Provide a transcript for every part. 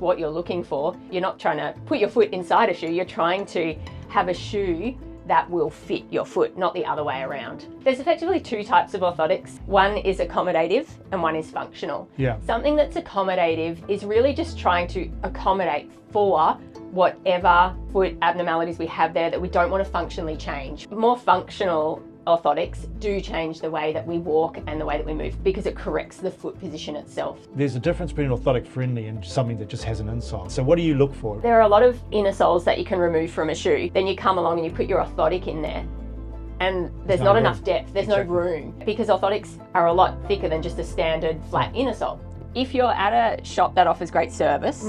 what you're looking for. You're not trying to put your foot inside a shoe, you're trying to have a shoe that will fit your foot, not the other way around. There's effectively two types of orthotics. One is accommodative and one is functional. Something that's accommodative is really just trying to accommodate for whatever foot abnormalities we have there that we don't want to functionally change. More functional orthotics do change the way that we walk and the way that we move because it corrects the foot position itself. There's a difference between orthotic-friendly and something that just has an insole. So what do you look for? There are a lot of inner soles that you can remove from a shoe. Then you come along and you put your orthotic in there and there's not enough depth, there's no room, because orthotics are a lot thicker than just a standard flat inner sole. If you're at a shop that offers great service,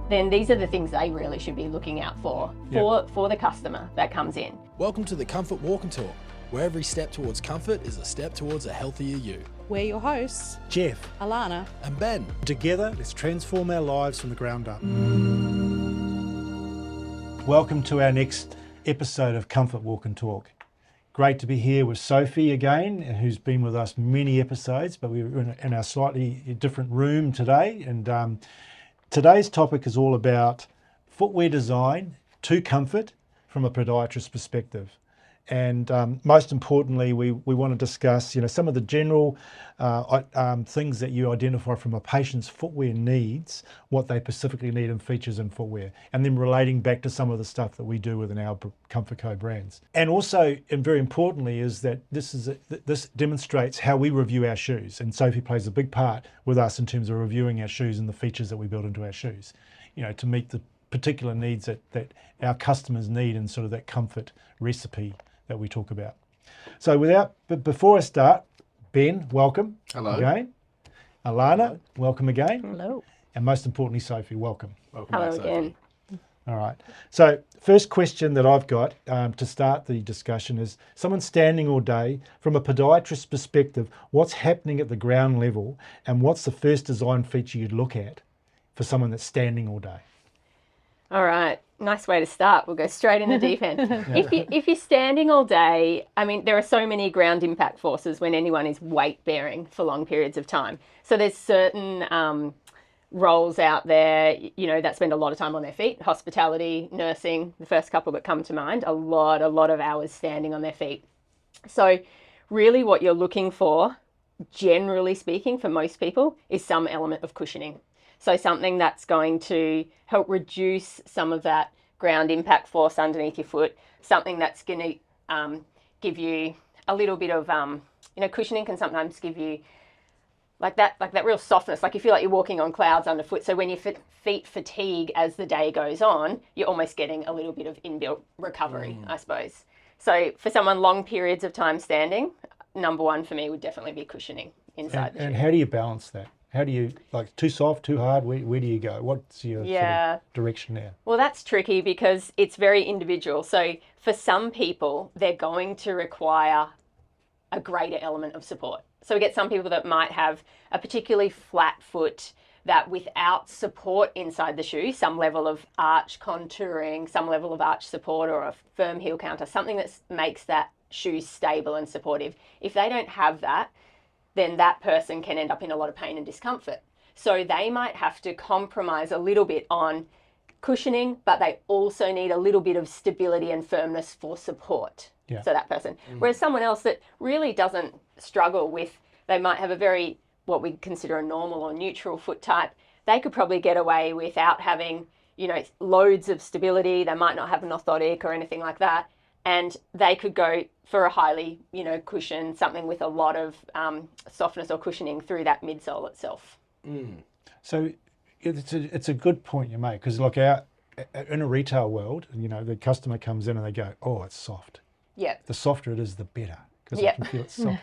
then these are the things they really should be looking out for the customer that comes in. Welcome to the Comfort Walk and Talk, where every step towards comfort is a step towards a healthier you. We're your hosts, Jeff, Allanah, and Ben. Together, let's transform our lives from the ground up. Welcome to our next episode of Comfort Walk and Talk. Great to be here with Sophie again, who's been with us many episodes, but we're in our slightly different room today. And today's topic is all about footwear design to comfort from a podiatrist perspective. And most importantly, we want to discuss, some of the general things that you identify from a patient's footwear needs, what they specifically need and features in footwear, and then relating back to some of the stuff that we do within our Comfort Co brands. And also, and very importantly, is that this demonstrates how we review our shoes. And Sophie plays a big part with us in terms of reviewing our shoes and the features that we build into our shoes, to meet the particular needs that our customers need and sort of that comfort recipe that we talk about. So before I start, Ben, welcome. Hello. Again. Allanah, welcome again. Hello. And most importantly, Sophie, welcome. Welcome Hello back, again. All right. So first question that I've got to start the discussion is, someone standing all day, from a podiatrist perspective, what's happening at the ground level and what's the first design feature you'd look at for someone that's standing all day? All right, nice way to start. We'll go straight in the deep end. If you're standing all day, there are so many ground impact forces when anyone is weight bearing for long periods of time. So there's certain roles out there, that spend a lot of time on their feet. Hospitality, nursing, the first couple that come to mind, a lot of hours standing on their feet. So really what you're looking for, generally speaking, for most people, is some element of cushioning. So something that's going to help reduce some of that ground impact force underneath your foot, something that's going to give you a little bit of, cushioning can sometimes give you like that real softness, like you feel like you're walking on clouds underfoot. So when your feet fatigue as the day goes on, you're almost getting a little bit of inbuilt recovery, I suppose. So for someone long periods of time standing, number one for me would definitely be cushioning inside the shoe. And how do you balance that? How do you, too soft, too hard? Where do you go? What's your sort of direction there? Well, that's tricky because it's very individual. So for some people, they're going to require a greater element of support. So we get some people that might have a particularly flat foot that without support inside the shoe, some level of arch contouring, some level of arch support or a firm heel counter, something that makes that shoe stable and supportive. If they don't have that, then that person can end up in a lot of pain and discomfort. So they might have to compromise a little bit on cushioning, but they also need a little bit of stability and firmness for support. Yeah. So that person. Whereas someone else that really doesn't struggle with, they might have a very, what we consider a normal or neutral foot type, they could probably get away without having, loads of stability. They might not have an orthotic or anything like that. And they could go for a highly, cushion, something with a lot of softness or cushioning through that midsole itself. So it's a good point you make, because in a retail world, the customer comes in and they go, oh, it's soft. Yeah. The softer it is, the better, because I can feel it's soft.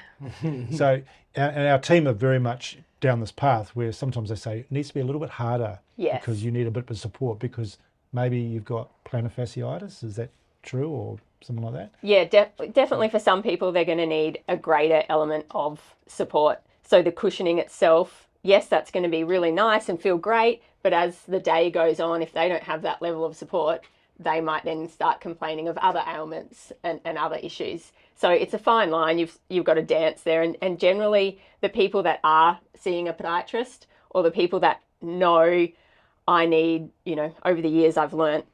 So our team are very much down this path where sometimes they say it needs to be a little bit harder because you need a bit of support, because maybe you've got plantar fasciitis. Is that true, or something like that? Yeah, definitely for some people, they're going to need a greater element of support. So the cushioning itself, yes, that's going to be really nice and feel great, but as the day goes on, if they don't have that level of support, they might then start complaining of other ailments and other issues. So it's a fine line. You've got to dance there. And generally, the people that are seeing a podiatrist, or the people that know, I need, over the years I've learnt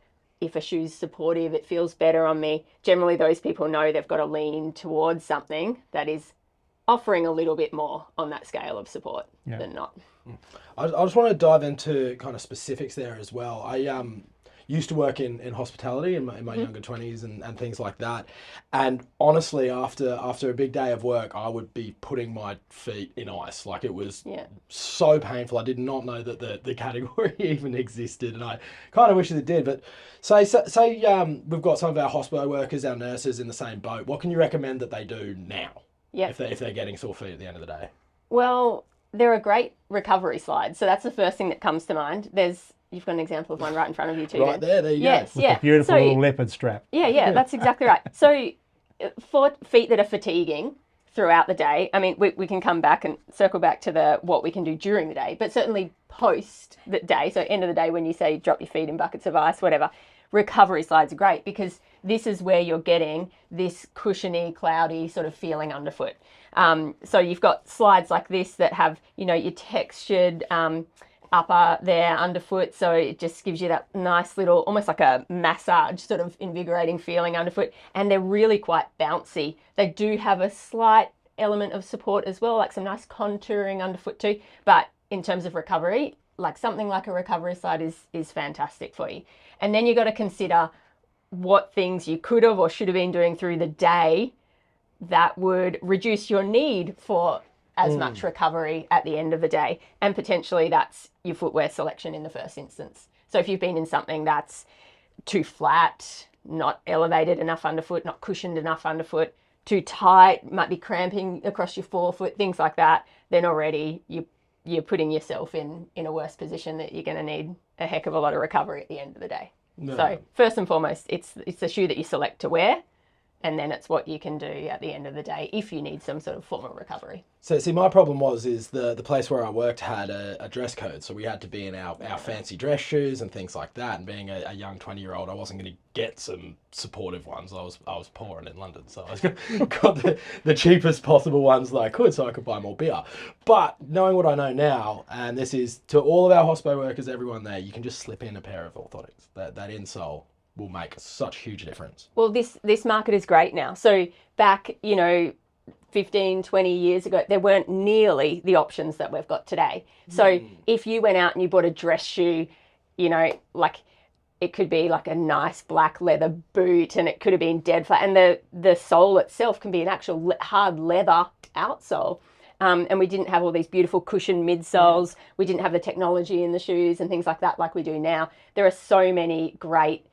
if a shoe's supportive, it feels better on me. Generally, those people know they've got to lean towards something that is offering a little bit more on that scale of support than not. I just want to dive into kind of specifics there as well. I used to work in hospitality in my younger 20s and things like that. And honestly, after a big day of work, I would be putting my feet in ice. Like, it was so painful. I did not know that the category even existed, and I kind of wish it did. But say we've got some of our hospital workers, our nurses in the same boat. What can you recommend that they do now if they're getting sore feet at the end of the day? Well, there are great recovery slides. So that's the first thing that comes to mind. You've got an example of one right in front of you too. Right there you go. With the beautiful little leopard strap. Yeah, that's exactly right. So for feet that are fatiguing throughout the day, I mean, we can come back and circle back to what we can do during the day, but certainly post the day, so end of the day when you say drop your feet in buckets of ice, whatever, recovery slides are great because this is where you're getting this cushiony, cloudy sort of feeling underfoot. So you've got slides like this that have, your textured upper there underfoot, so it just gives you that nice little, almost like a massage sort of invigorating feeling underfoot, and they're really quite bouncy. They do have a slight element of support as well, like some nice contouring underfoot too, but in terms of recovery, like something like a recovery slide is fantastic for you. And then you've got to consider what things you could have or should have been doing through the day that would reduce your need for as much recovery at the end of the day. And potentially that's your footwear selection in the first instance. So if you've been in something that's too flat, not elevated enough underfoot, not cushioned enough underfoot, too tight, might be cramping across your forefoot, things like that, then already you're putting yourself in a worse position that you're going to need a heck of a lot of recovery at the end of the day. No. So first and foremost, it's the shoe that you select to wear, and then it's what you can do at the end of the day if you need some sort of form of recovery. So see, my problem is the place where I worked had a dress code, so we had to be in our fancy dress shoes and things like that. And being a young 20-year-old, I wasn't going to get some supportive ones. I was poor and in London, so I got the cheapest possible ones that I could, so I could buy more beer. But knowing what I know now, and this is to all of our hospo workers, everyone there, you can just slip in a pair of orthotics. That insole will make such a huge difference. Well, this market is great now. So back, 15, 20 years ago, there weren't nearly the options that we've got today. So if you went out and you bought a dress shoe, like it could be like a nice black leather boot, and it could have been dead flat. And the sole itself can be an actual hard leather outsole. And we didn't have all these beautiful cushioned midsoles. We didn't have the technology in the shoes and things like that like we do now. There are so many great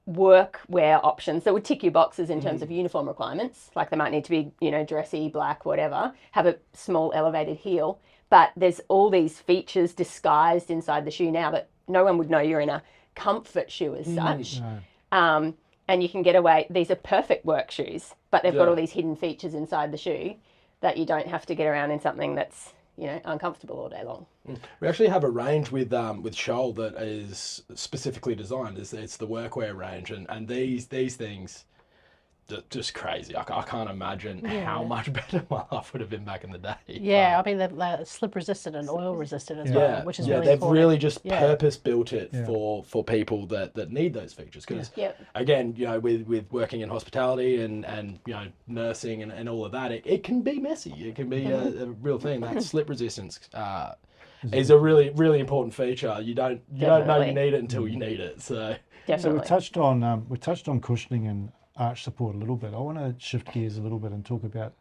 workwear options that would tick your boxes in terms of uniform requirements. Like they might need to be, dressy, black, whatever, have a small elevated heel. But there's all these features disguised inside the shoe now that no one would know you're in a comfort shoe as such. No. And you can get away, these are perfect work shoes, but they've got all these hidden features inside the shoe that you don't have to get around in something that's, uncomfortable all day long. We actually have a range with Shoal that is specifically designed. It's the workwear range, and these things, just crazy. I can't imagine how much better my life would have been back in the day. Yeah, I mean they're slip resistant and oil resistant as well, which is really they've important. really just purpose built it for people that need those features. Because again, with working in hospitality and nursing and all of that, it can be messy. It can be a real thing. That slip resistance is a really, really important feature. You don't know you need it until you need it. So Definitely. So we touched on cushioning and arch support a little bit. I want to shift gears a little bit and talk about,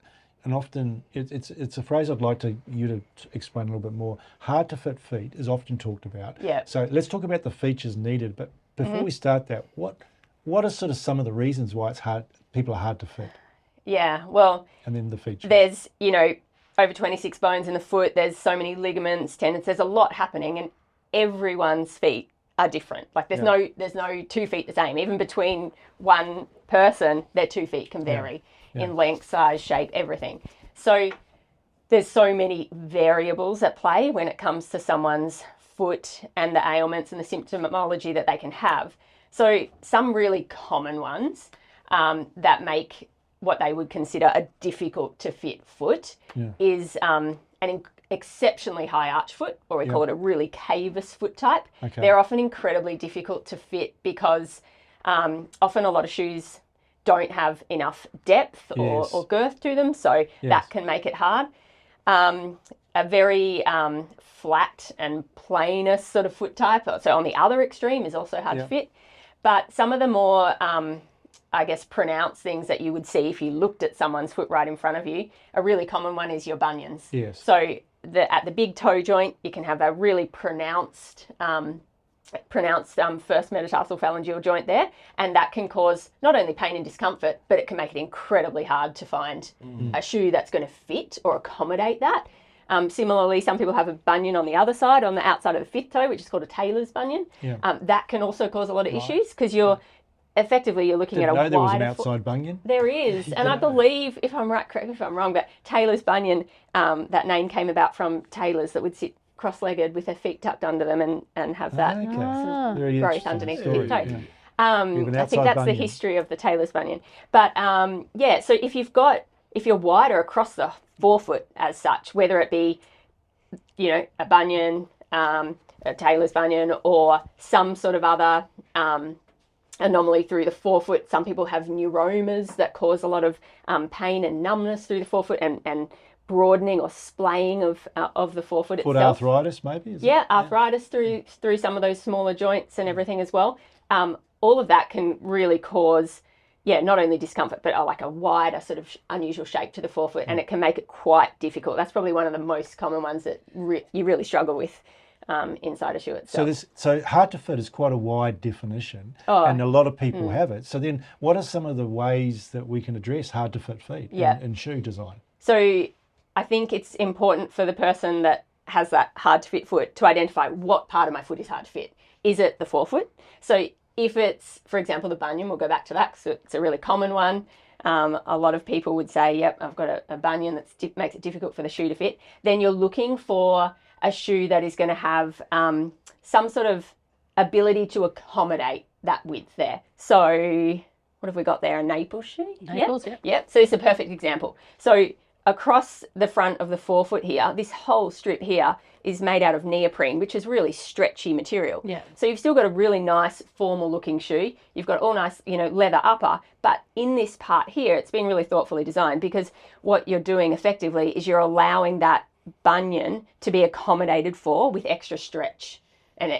and often it's a phrase I'd like you to explain a little bit more. Hard to fit feet is often talked about. Yeah. So let's talk about the features needed. But before we start that, what are sort of some of the reasons why people are hard to fit? Yeah. Well. And then the features. There's over 26 bones in the foot. There's so many ligaments, tendons. There's a lot happening, and everyone's feet are different. Like there's no 2 feet the same. Even between one person, their 2 feet can vary in length, size, shape, everything. So there's so many variables at play when it comes to someone's foot and the ailments and the symptomology that they can have. So some really common ones that make what they would consider a difficult to fit foot is exceptionally high arch foot, or we call it a really cavous foot type. Okay. They're often incredibly difficult to fit because often a lot of shoes don't have enough depth or girth to them, so that can make it hard. A very flat and plainer sort of foot type, so on the other extreme, is also hard to fit. But some of the more, I guess, pronounced things that you would see if you looked at someone's foot right in front of you, a really common one is your bunions. Yes. So at the big toe joint, you can have a really pronounced first metatarsal phalangeal joint there, and that can cause not only pain and discomfort, but it can make it incredibly hard to find a shoe that's going to fit or accommodate that. Similarly, some people have a bunion on the other side, on the outside of the fifth toe, which is called a tailor's bunion. That can also cause a lot of issues because you're looking at a wider there was an outside bunion. There is, and I believe, if I'm right, correct me if I'm wrong, but tailor's bunion, that name came about from tailors that would sit cross-legged with their feet tucked under them and have that growth underneath the big toe. I think that's the history of the tailor's bunion. But so if you're wider across the forefoot as such, whether it be, a bunion, a tailor's bunion, or some sort of other anomaly through the forefoot. Some people have neuromas that cause a lot of pain and numbness through the forefoot and broadening or splaying of the forefoot itself. Foot arthritis, maybe? Arthritis through some of those smaller joints and everything as well. All of that can really cause, not only discomfort, but like a wider sort of unusual shape to the forefoot, and it can make it quite difficult. That's probably one of the most common ones that you really struggle with inside a shoe itself. So hard to fit is quite a wide definition, and a lot of people have it. So then what are some of the ways that we can address hard to fit feet in shoe design? So I think it's important for the person that has that hard to fit foot to identify what part of my foot is hard to fit. Is it the forefoot? So if it's, for example, the bunion, we'll go back to that because it's a really common one. A lot of people would say, I've got a bunion that makes it difficult for the shoe to fit. Then you're looking for a shoe that is going to have some sort of ability to accommodate that width there. So what have we got there? A Naples shoe? Naples, Yep. So it's a perfect example. So across the front of the forefoot here, this whole strip here is made out of neoprene, which is really stretchy material. Yeah. So you've still got a really nice formal looking shoe. You've got all nice, leather upper, but in this part here, it's been really thoughtfully designed because what you're doing effectively is you're allowing that bunion to be accommodated for with extra stretch and,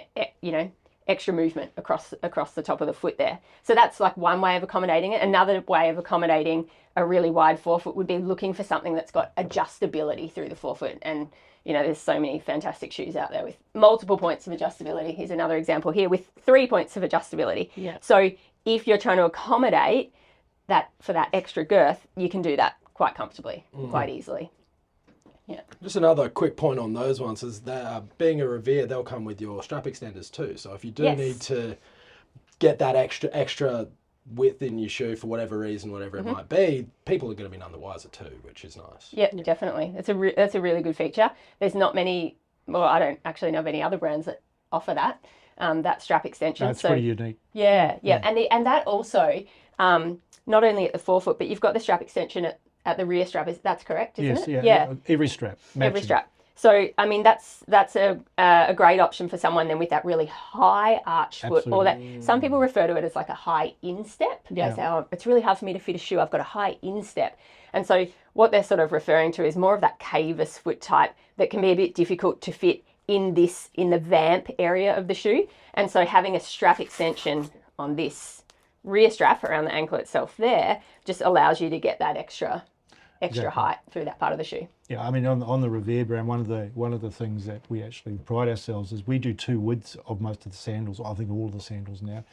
extra movement across the top of the foot there. So that's like one way of accommodating it. Another way of accommodating a really wide forefoot would be looking for something that's got adjustability through the forefoot. And, there's so many fantastic shoes out there with multiple points of adjustability. Here's another example here with 3 points of adjustability. Yeah. So if you're trying to accommodate that for that extra girth, you can do that quite comfortably, quite easily. Yeah. Just another quick point on those ones is that being a Revere, they'll come with your strap extenders too. So if you do need to get that extra width in your shoe for whatever reason, whatever it might be, people are going to be none the wiser too, which is nice. Yeah, definitely. That's a really good feature. There's not many, well, I don't actually know of any other brands that offer that strap extension. That's pretty unique. Yeah. And that also, not only at the forefoot, but you've got the strap extension at the rear strap. That's correct, isn't it? Yeah. Every strap. Every strap. So, I mean, that's a great option for someone then with that really high arch foot, or that some people refer to it as like a high instep. They say, oh, it's really hard for me to fit a shoe. I've got a high instep. And so what they're sort of referring to is more of that cavous foot type that can be a bit difficult to fit in the vamp area of the shoe. And so having a strap extension on this rear strap around the ankle itself there just allows you to get that extra height through that part of the shoe. Yeah, I mean, on the Revere brand, one of the things that we actually pride ourselves is we do 2 widths of most of the sandals. I think all of the sandals now,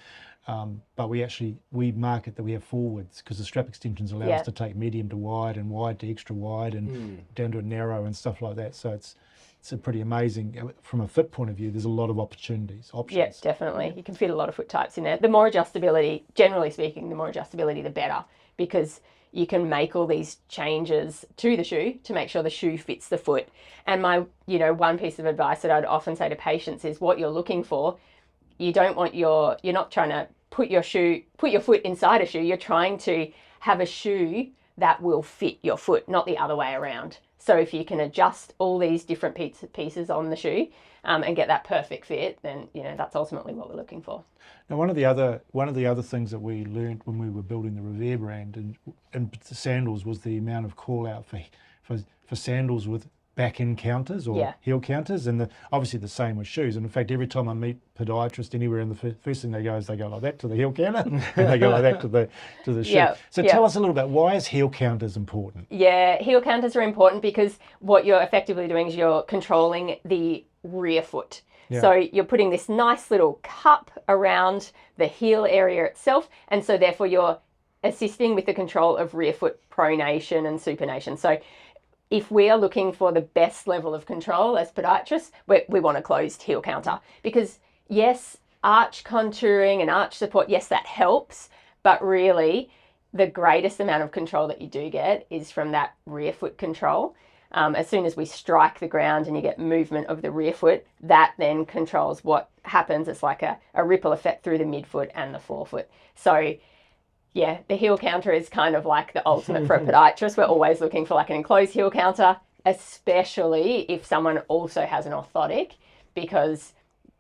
but we market that we have 4 widths because the strap extensions allow us to take medium to wide and wide to extra wide and down to a narrow and stuff like that. So it's a pretty amazing from a fit point of view. There's a lot of options. Yeah, definitely. You can fit a lot of foot types in there. The more adjustability, generally speaking, the better, because you can make all these changes to the shoe to make sure the shoe fits the foot. And my, one piece of advice that I'd often say to patients is what you're looking for. You're not trying to put your foot inside a shoe. You're trying to have a shoe that will fit your foot, not the other way around. So if you can adjust all these different pieces on the shoe and get that perfect fit, then that's ultimately what we're looking for. Now, one of the other things that we learned when we were building the Revere brand and sandals was the amount of call out for sandals with back-in counters or heel counters, and obviously the same with shoes. And in fact, every time I meet podiatrists anywhere, and the first thing they go is they go like that to the heel counter, and they go like that to the shoe. So tell us a little bit, why is heel counters important? Yeah, heel counters are important because what you're effectively doing is you're controlling the rear foot. Yeah. So you're putting this nice little cup around the heel area itself, and so therefore you're assisting with the control of rear foot pronation and supination. So if we are looking for the best level of control as podiatrists, we want a closed heel counter, because yes, arch contouring and arch support, yes, that helps, but really the greatest amount of control that you do get is from that rear foot control. As soon as we strike the ground and you get movement of the rear foot, that then controls what happens. It's like a ripple effect through the midfoot and the forefoot. So yeah, the heel counter is kind of like the ultimate for a podiatrist. We're always looking for like an enclosed heel counter, especially if someone also has an orthotic, because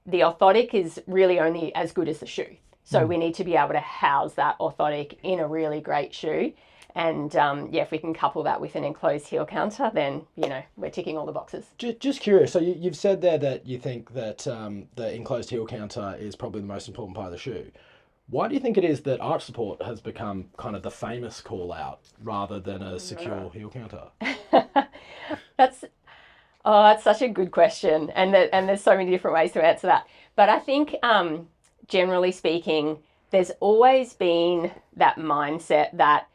the orthotic is really only as good as the shoe. So we need to be able to house that orthotic in a really great shoe. And if we can couple that with an enclosed heel counter, then, we're ticking all the boxes. Just curious, so you've said there that you think that the enclosed heel counter is probably the most important part of the shoe. Why do you think it is that arch support has become kind of the famous call out rather than a secure heel counter? That's such a good question. And there's so many different ways to answer that. But I think, generally speaking, there's always been that mindset that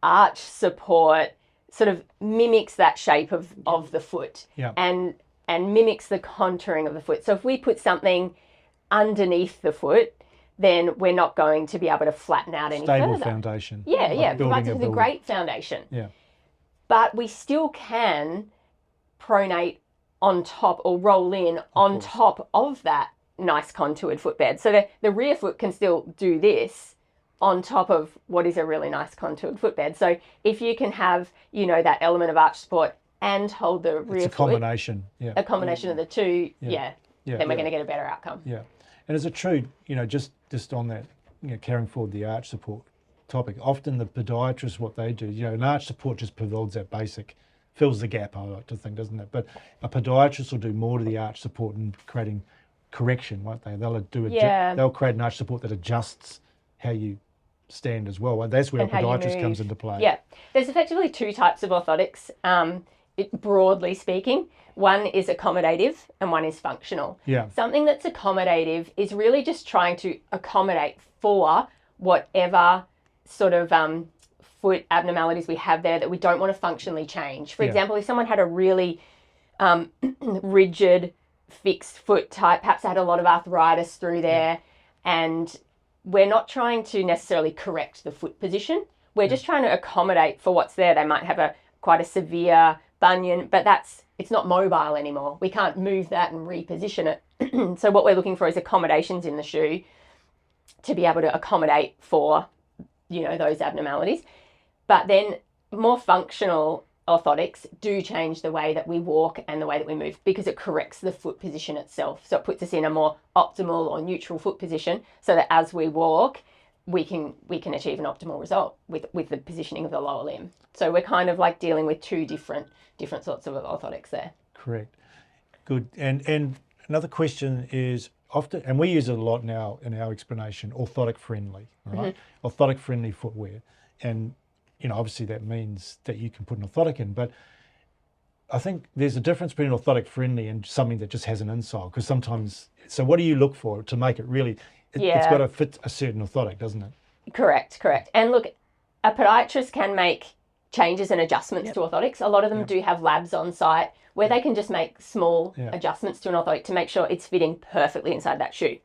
arch support sort of mimics that shape of the foot and mimics the contouring of the foot. So if we put something underneath the foot, then we're not going to be able to flatten out any further. Stable foundation. Yeah, provides us with a great foundation. Yeah. But we still can pronate on top or roll in on top of that nice contoured footbed. So the rear foot can still do this on top of what is a really nice contoured footbed. So if you can have, that element of arch support and hold the rear foot. It's a combination. Yeah. A combination of the two, then we're going to get a better outcome. Yeah. And is it true, just on that, carrying forward the arch support topic, often the podiatrists, what they do, an arch support just provides that basic, fills the gap, I like to think, doesn't it? But a podiatrist will do more to the arch support and creating correction, won't they? They'll create an arch support that adjusts how you stand as well. That's where a podiatrist comes into play. Yeah. There's effectively two types of orthotics, broadly speaking. One is accommodative and one is functional. Yeah. Something that's accommodative is really just trying to accommodate for whatever sort of foot abnormalities we have there that we don't want to functionally change. For example, if someone had a really rigid, fixed foot type, perhaps had a lot of arthritis through there, and we're not trying to necessarily correct the foot position. We're just trying to accommodate for what's there. They might have quite a severe bunion, but it's not mobile anymore. We can't move that and reposition it. So what we're looking for is accommodations in the shoe to be able to accommodate for, those abnormalities. But then more functional orthotics do change the way that we walk and the way that we move, because it corrects the foot position itself. So it puts us in a more optimal or neutral foot position so that as we walk, we can achieve an optimal result with the positioning of the lower limb. So we're kind of like dealing with two different sorts of orthotics there. Correct. Good. And another question is often, and we use it a lot now in our explanation, orthotic-friendly, right? Mm-hmm. Orthotic-friendly footwear. And, obviously that means that you can put an orthotic in, but I think there's a difference between orthotic-friendly and something that just has an insole, because sometimes, so what do you look for to make it really, it's got to fit a certain orthotic, doesn't it? Correct. And look, a podiatrist can make changes and adjustments to orthotics. A lot of them do have labs on site where they can just make small adjustments to an orthotic to make sure it's fitting perfectly inside that shoe.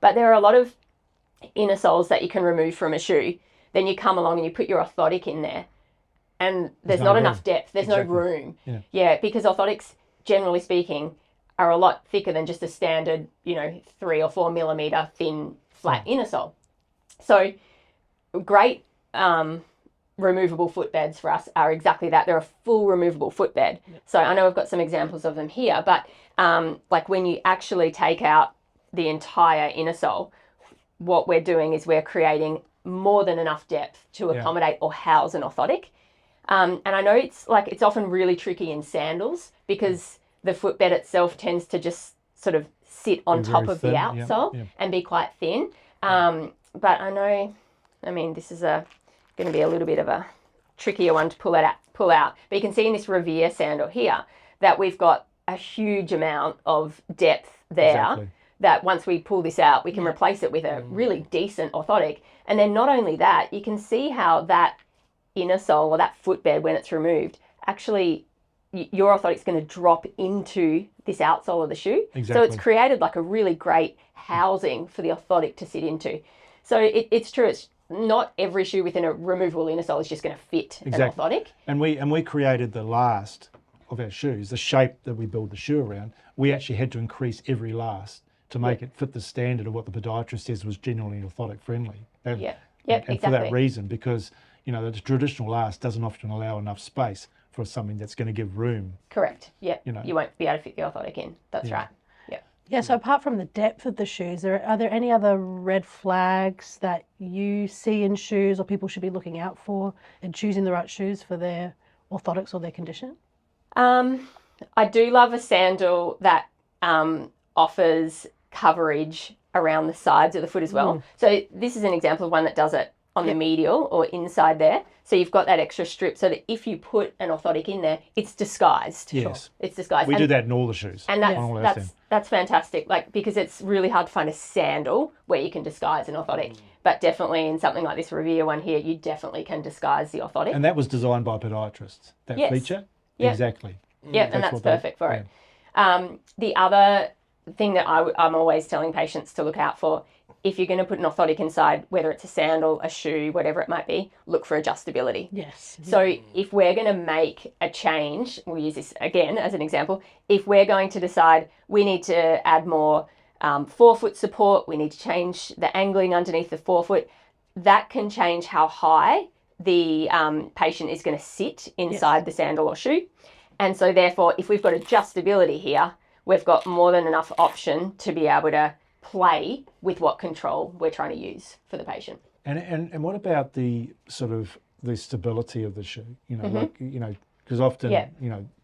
But there are a lot of inner soles that you can remove from a shoe. Then you come along and you put your orthotic in there and there's not enough depth. There's no room. Yeah, because orthotics, generally speaking, are a lot thicker than just a standard, 3 or 4 millimeter thin flat inner sole. So great removable footbeds for us are exactly that. They're a full removable footbed. So I know I've got some examples of them here, but like when you actually take out the entire inner sole, what we're doing is we're creating more than enough depth to accommodate or house an orthotic. And I know it's often really tricky in sandals because the footbed itself tends to just sort of sit on top of the outsole and be quite thin. But I know, I mean, this is going to be a little bit of a trickier one to pull out. But you can see in this Revere sandal here that we've got a huge amount of depth there. That once we pull this out, we can replace it with a really decent orthotic. And then not only that, you can see how that inner sole or that footbed, when it's removed, actually your orthotic's going to drop into this outsole of the shoe. So it's created like a really great housing for the orthotic to sit into. So it's true. It's not every shoe within a removable inner sole is just going to fit an orthotic. And we created the last of our shoes, the shape that we build the shoe around. We actually had to increase every last to make it fit the standard of what the podiatrist says was generally orthotic friendly. And for that reason, because the traditional last doesn't often allow enough space for something that's going to give room. Correct. Yeah. You won't be able to fit the orthotic in. That's right. Yeah. Yeah. So apart from the depth of the shoes, are there any other red flags that you see in shoes or people should be looking out for in choosing the right shoes for their orthotics or their condition? I do love a sandal that offers coverage around the sides of the foot as well. So this is an example of one that does it on the medial or inside there. So you've got that extra strip so that if you put an orthotic in there, it's disguised. Yes. It's disguised. We do that in all the shoes. And that's fantastic, because it's really hard to find a sandal where you can disguise an orthotic. But definitely in something like this Revere one here, you definitely can disguise the orthotic. And that was designed by podiatrists, that feature? Yep. Exactly. Yeah, and that's perfect for it. The other thing that I'm always telling patients to look out for, if you're going to put an orthotic inside, whether it's a sandal, a shoe, whatever it might be, look for adjustability. Yes. So if we're going to make a change, we'll use this again as an example, if we're going to decide we need to add more forefoot support, we need to change the angling underneath the forefoot, that can change how high the patient is going to sit inside the sandal or shoe. And so therefore, if we've got adjustability here, we've got more than enough option to be able to play with what control we're trying to use for the patient. And what about the sort of the stability of the shoe? Because often,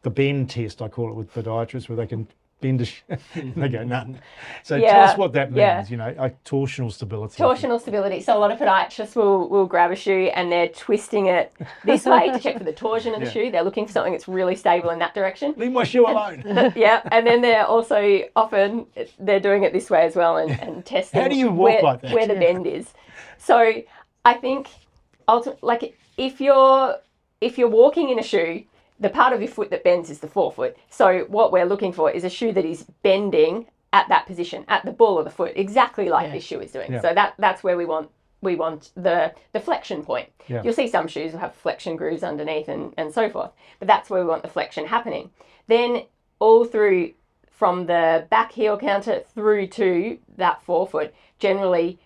the bend test, I call it with podiatrists, where they can bend a shoe, they go, none. So tell us what that means, torsional stability. Torsional stability. So a lot of podiatrists will grab a shoe and they're twisting it this way to check for the torsion of the shoe. They're looking for something that's really stable in that direction. Leave my shoe alone. And then they're also often, they're doing it this way as well and testing How do you walk like that? Where the bend is. So I think, ultimately, if you're walking in a shoe, the part of your foot that bends is the forefoot. So what we're looking for is a shoe that is bending at that position, at the ball of the foot, exactly like this shoe is doing. So that's where we want the flexion point. You'll see some shoes will have flexion grooves underneath and so forth, but that's where we want the flexion happening. Then all through from the back heel counter through to that forefoot, generally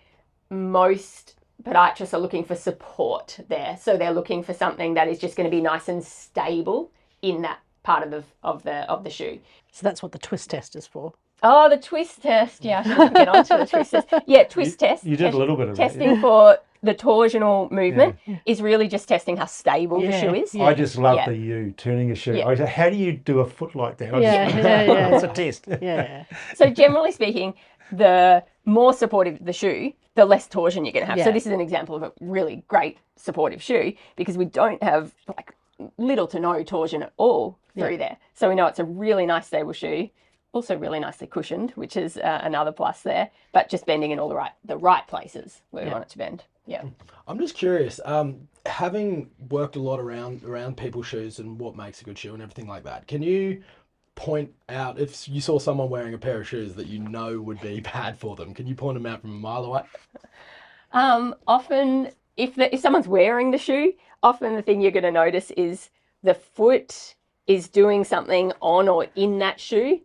most podiatrists are looking for support there. So they're looking for something that is just going to be nice and stable in that part of the shoe. So that's what the twist test is for. Oh, the twist test. Yeah, I should get on to the twist test. Yeah, twist test. You did a little bit of testing for the torsional movement is really just testing how stable the shoe is. I just love turning a shoe. I say, how do you do a foot like that? It's a test. So generally speaking, the more supportive the shoe, the less torsion you're going to have. So this is an example of a really great supportive shoe because we don't have little to no torsion at all through there. So we know it's a really nice stable shoe, also really nicely cushioned, which is another plus there, but just bending in all the right places where we want it to bend. Yeah. I'm just curious, having worked a lot around people's shoes and what makes a good shoe and everything like that, can you point out if you saw someone wearing a pair of shoes that you know would be bad for them? Can you point them out from a mile away? Often, if someone's wearing the shoe, often the thing you're going to notice is the foot is doing something on or in that shoe,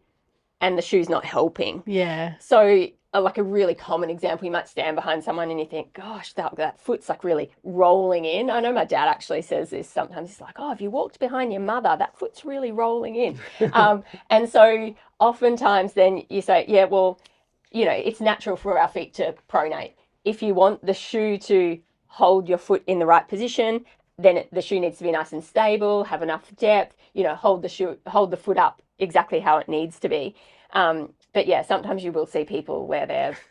and the shoe's not helping. Yeah. So like a really common example, you might stand behind someone and you think, gosh, that foot's like really rolling in. I know my dad actually says this sometimes. He's like, oh, if you walked behind your mother, that foot's really rolling in. And so oftentimes then you say, yeah, well, you know, it's natural for our feet to pronate. If you want the shoe to hold your foot in the right position, then the shoe needs to be nice and stable, have enough depth, you know, hold the foot up exactly how it needs to be. But yeah, sometimes you will see people where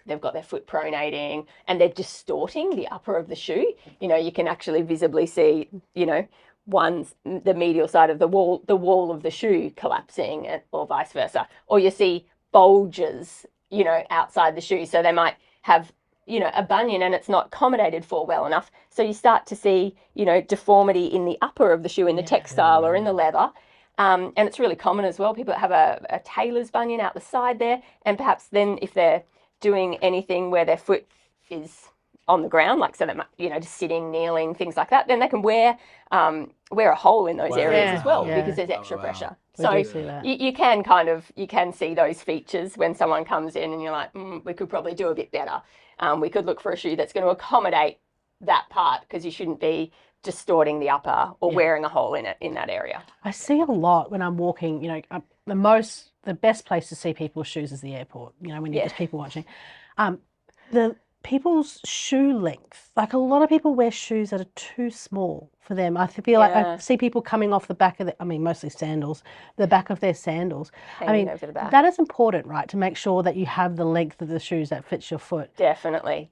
they've got their foot pronating and they're distorting the upper of the shoe. You know, you can actually visibly see, you know, the medial side of the wall of the shoe collapsing, or vice versa. Or you see bulges, you know, outside the shoe. So they might have, you know, a bunion and it's not accommodated for well enough. So you start to see, you know, deformity in the upper of the shoe, in the textile or in the leather. And it's really common as well. People have a tailor's bunion out the side there. And perhaps then if they're doing anything where their foot is on the ground, like so they might, you know, just sitting, kneeling, things like that, then they can wear a hole in those areas as well because there's extra pressure. So you can see those features when someone comes in and you're like, we could probably do a bit better. We could look for a shoe that's going to accommodate that part, because you shouldn't be distorting the upper or wearing a hole in it in that area. I see a lot when I'm walking, you know, the best place to see people's shoes is the airport, you know, when there's people watching. The people's shoe length, like a lot of people wear shoes that are too small for them. I feel like I see people coming off the back of mostly sandals, the back of their sandals. Hanging over the back. That is important, right? To make sure that you have the length of the shoes that fits your foot. Definitely.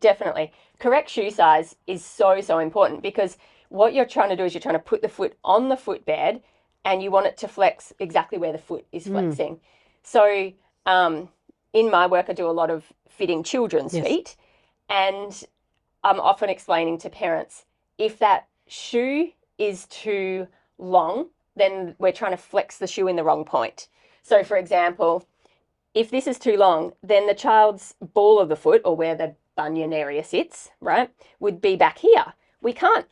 Correct shoe size is so important, because what you're trying to do is you're trying to put the foot on the footbed and you want it to flex exactly where the foot is flexing. So in my work, I do a lot of fitting children's feet, and I'm often explaining to parents, if that shoe is too long, then we're trying to flex the shoe in the wrong point. So for example, if this is too long, then the child's ball of the foot, or where the bunion area sits, right, would be back here. We can't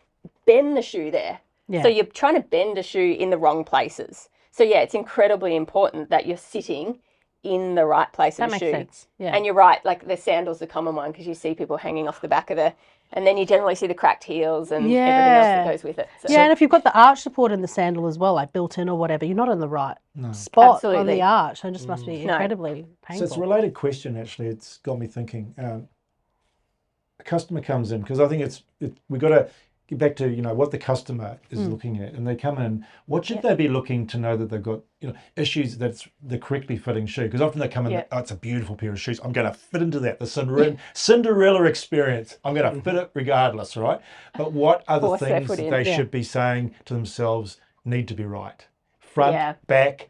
bend the shoe there. So you're trying to bend a shoe in the wrong places. So yeah, it's incredibly important that you're sitting in the right place of the shoe. That makes sense. Yeah. And you're right, like the sandal's a common one, because you see people hanging off the back of and then you generally see the cracked heels and everything else that goes with it. So. Yeah, and if you've got the arch support in the sandal as well, like built in or whatever, you're not in the right spot on the arch. So it just must be incredibly painful. So it's a related question, actually. It's got me thinking. A customer comes in, because I think we've got to get back to, you know, what the customer is looking at, and they come in, what should they be looking to know that they've got, you know, issues that's the correctly fitting shoe? Because often they come in, oh, it's a beautiful pair of shoes, I'm going to fit into that, the Cinderella experience, I'm going to fit it regardless, right? But what other things that they should be saying to themselves need to be right? Front, back,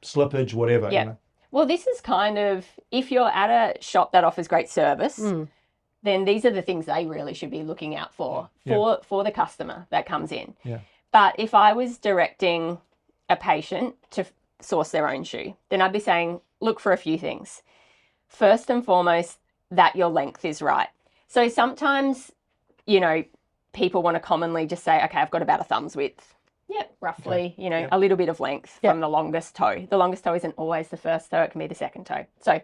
slippage, whatever. You know? Well, this is kind of, if you're at a shop that offers great service, then these are the things they really should be looking out for the customer that comes in. But if I was directing a patient to source their own shoe, then I'd be saying, look for a few things. First and foremost, that your length is right. So sometimes, you know, people want to commonly just say, okay, I've got about a thumb's width. Roughly, you know, a little bit of length from the longest toe. The longest toe isn't always the first toe, it can be the second toe. So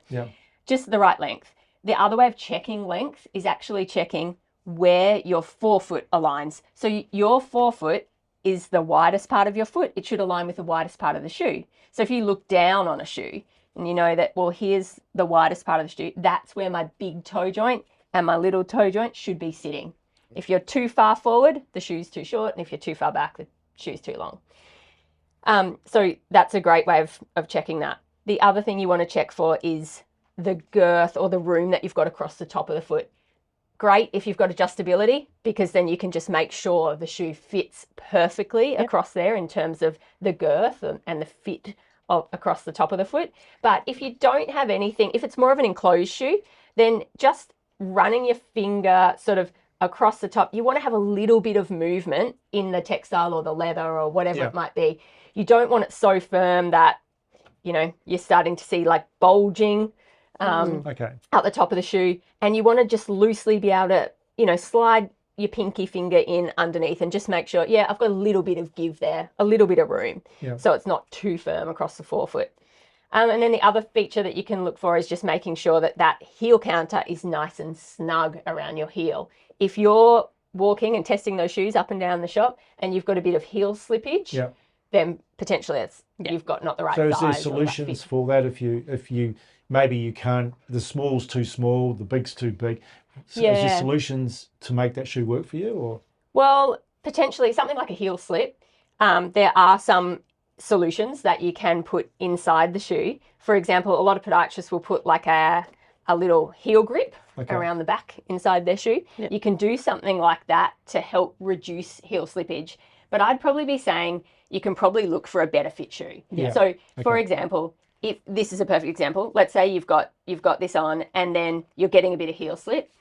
just the right length. The other way of checking length is actually checking where your forefoot aligns. So your forefoot is the widest part of your foot. It should align with the widest part of the shoe. So if you look down on a shoe and you know that, well, here's the widest part of the shoe, that's where my big toe joint and my little toe joint should be sitting. If you're too far forward, the shoe's too short, and if you're too far back, the shoe's too long. So that's a great way of checking that. The other thing you want to check for is the girth or the room that you've got across the top of the foot. Great if you've got adjustability, because then you can just make sure the shoe fits perfectly across there in terms of the girth and the fit across the top of the foot. But if you don't have anything, if it's more of an enclosed shoe, then just running your finger sort of across the top, you want to have a little bit of movement in the textile or the leather or whatever it might be. You don't want it so firm that, you know, you're starting to see like bulging out the top of the shoe, and you want to just loosely be able to, you know, slide your pinky finger in underneath and just make sure, I've got a little bit of give there, a little bit of room, so it's not too firm across the forefoot. And then the other feature that you can look for is just making sure that that heel counter is nice and snug around your heel. If you're walking and testing those shoes up and down the shop and you've got a bit of heel slippage, then potentially you've got not the right size. So is there solutions for that if you maybe you can't, the small's too small, the big's too big? So is there solutions to make that shoe work for you? Or well, potentially something like a heel slip. There are some solutions that you can put inside the shoe. For example, a lot of podiatrists will put like a little heel grip around the back inside their shoe. You can do something like that to help reduce heel slippage. But I'd probably be saying you can probably look for a better fit shoe. So for example, if this is a perfect example, let's say you've got this on and then you're getting a bit of heel slip.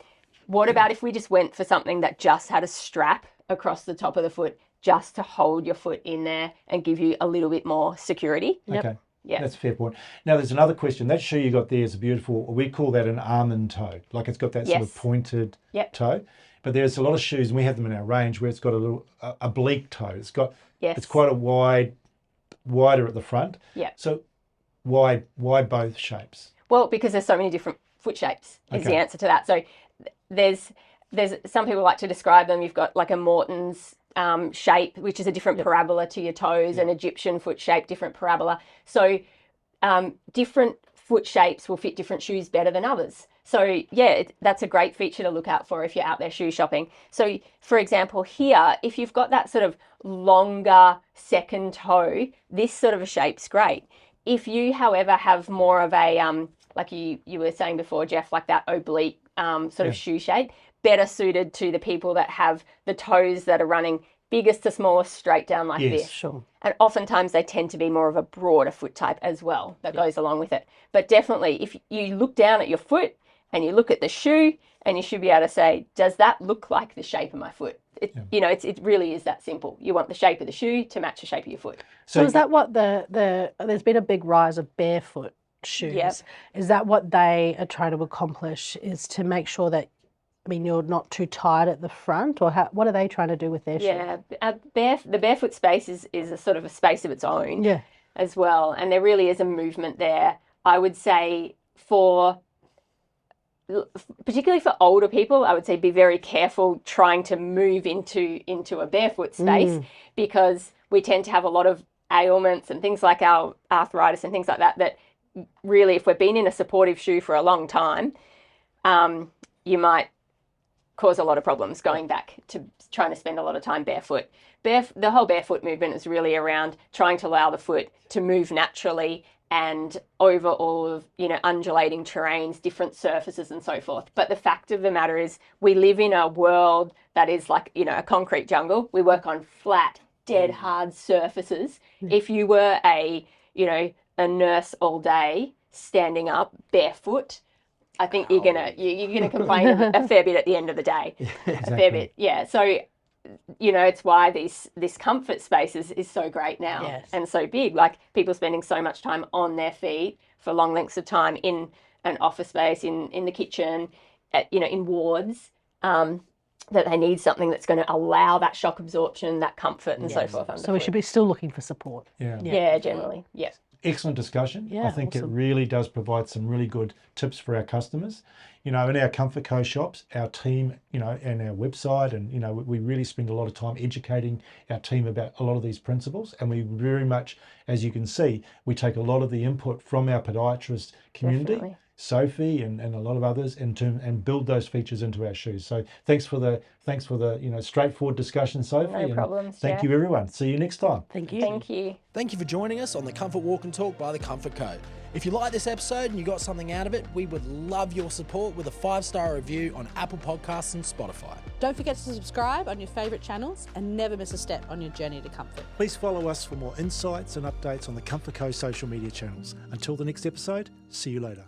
What about if we just went for something that just had a strap across the top of the foot just to hold your foot in there and give you a little bit more security? Okay. Yeah. That's a fair point. Now, there's another question. That shoe you got there is a beautiful, we call that an almond toe. Like it's got that sort of pointed toe. But there's a lot of shoes, and we have them in our range, where it's got a little oblique toe. It's got, it's quite a wider at the front. So why both shapes? Well, because there's so many different foot shapes is the answer to that. So there's some people like to describe them. You've got like a Morton's shape, which is a different parabola to your toes, an Egyptian foot shape, different parabola. So different foot shapes will fit different shoes better than others. So that's a great feature to look out for if you're out there shoe shopping. So for example, here, if you've got that sort of longer second toe, this sort of a shape's great. If you, however, have more of a, like you were saying before, Jeff, like that oblique sort of shoe shape, better suited to the people that have the toes that are running biggest to smallest straight down like this. Sure. And oftentimes they tend to be more of a broader foot type as well that goes along with it. But definitely if you look down at your foot and you look at the shoe and you should be able to say, does that look like the shape of my foot? You know, it really is that simple. You want the shape of the shoe to match the shape of your foot. So is that what there's been a big rise of barefoot shoes? Is that what they are trying to accomplish, is to make sure that, I mean, you're not too tight at the front, or what are they trying to do with their shoe? The barefoot space is a sort of a space of its own as well. And there really is a movement there. I would say particularly for older people, I would say be very careful trying to move into a barefoot space because we tend to have a lot of ailments and things like our arthritis and things like that really, if we've been in a supportive shoe for a long time, you might cause a lot of problems going back to trying to spend a lot of time barefoot. The whole barefoot movement is really around trying to allow the foot to move naturally and over all of, undulating terrains, different surfaces and so forth. But the fact of the matter is we live in a world that is like, a concrete jungle. We work on flat, dead hard surfaces. If you were a nurse all day standing up barefoot, I think you're gonna complain a fair bit at the end of the day. A fair bit, So, it's why this comfort space is so great now and so big. Like people spending so much time on their feet for long lengths of time in an office space, in the kitchen, in wards, that they need something that's going to allow that shock absorption, that comfort, and so forth. So we should be still looking for support. Yeah, generally, yes. Excellent discussion. I think it really does provide some really good tips for our customers. In our Comfort Co shops, our team, and our website, and, we really spend a lot of time educating our team about a lot of these principles. And we very much, as you can see, we take a lot of the input from our podiatrist community, Sophie and a lot of others, and build those features into our shoes. So thanks for the straightforward discussion, Sophie. No problems. Thank you, everyone. See you next time. Thank you. Thank you. Thank you for joining us on the Comfort Walk and Talk by the Comfort Co. If you like this episode and you got something out of it, we would love your support with a 5-star review on Apple Podcasts and Spotify. Don't forget to subscribe on your favourite channels and never miss a step on your journey to comfort. Please follow us for more insights and updates on the Comfort Co social media channels. Until the next episode, see you later.